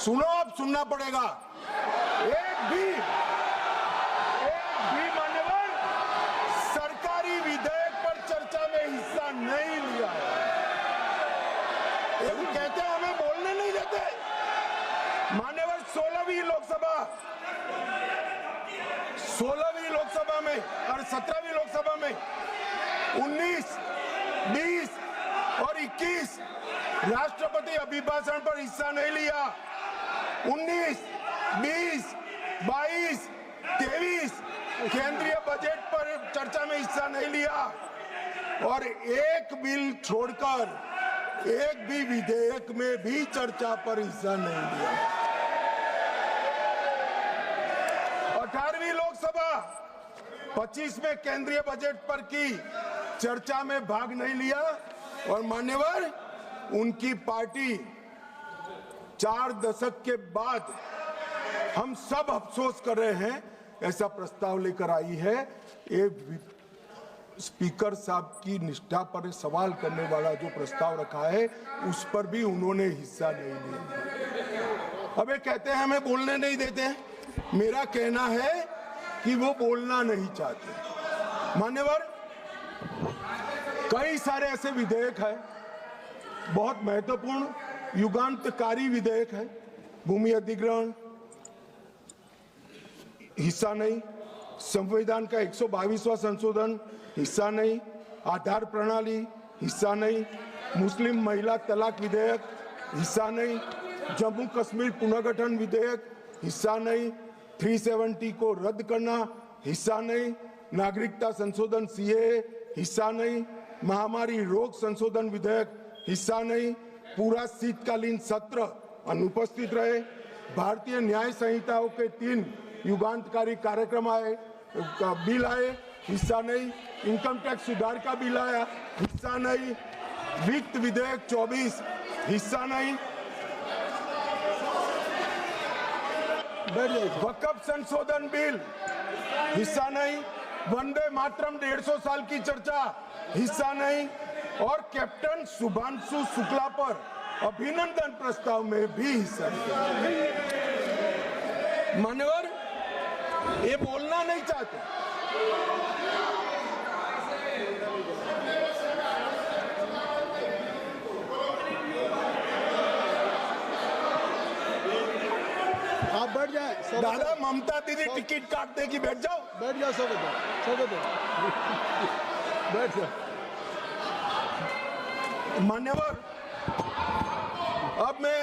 सुनो, अब सुनना पड़ेगा। एक भी मान्यवर सरकारी विधेयक पर चर्चा में हिस्सा नहीं लिया है। ये कहते हैं हमें बोलने नहीं देते। मान्यवर 16वीं लोकसभा में और 17वीं लोकसभा में 19, 20 और 21 राष्ट्रपति अभिभाषण पर हिस्सा नहीं लिया। 19, 20, 22, 23 केंद्रीय बजट पर चर्चा में हिस्सा नहीं लिया और एक बिल छोड़कर एक भी विधेयक में भी चर्चा पर हिस्सा नहीं लिया। 18वीं लोकसभा 25 में केंद्रीय बजट पर की चर्चा में भाग नहीं लिया और मान्यवर उनकी पार्टी 4 दशक के बाद हम सब अफसोस कर रहे हैं ऐसा प्रस्ताव लेकर आई है। ये स्पीकर साहब की निष्ठा पर सवाल करने वाला जो प्रस्ताव रखा है उस पर भी उन्होंने हिस्सा नहीं लिया। अब ये कहते हैं हमें बोलने नहीं देते हैं। मेरा कहना है कि वो बोलना नहीं चाहते। मान्यवर कई सारे ऐसे विधेयक हैं, बहुत महत्वपूर्ण युगांतकारी विधेयक है। भूमि अधिग्रहण हिस्सा नहीं, संविधान का 122वां संशोधन हिस्सा नहीं, आधार प्रणाली हिस्सा नहीं, मुस्लिम महिला तलाक विधेयक हिस्सा नहीं, जम्मू कश्मीर पुनर्गठन विधेयक हिस्सा नहीं, 370 को रद्द करना हिस्सा नहीं, नागरिकता संशोधन सीएए हिस्सा नहीं, महामारी रोग संशोधन विधेयक हिस्सा नहीं, पूरा शीतकालीन सत्र अनुपस्थित रहे, भारतीय न्याय संहिताओं के 3 युगांतकारी कार्यक्रम आए, बिल आए, हिस्सा नहीं, इनकम टैक्स सुधार का बिल आया, हिस्सा नहीं, वित्त विधेयक 24 हिस्सा नहीं, वक्फ संशोधन बिल हिस्सा नहीं, वंदे मातरम 150 साल की चर्चा हिस्सा नहीं और कैप्टन शुभांशु शुक्ला पर अभिनंदन प्रस्ताव में भी हिस्सा नहीं। मान्यवर ये बोलना नहीं चाहते। आप बैठ जाए दादा, ममता दीदी टिकट काट देगी, बैठ जाओ। बैठ जाओ, सब बैठ जाओ। मान्यवर अब मैं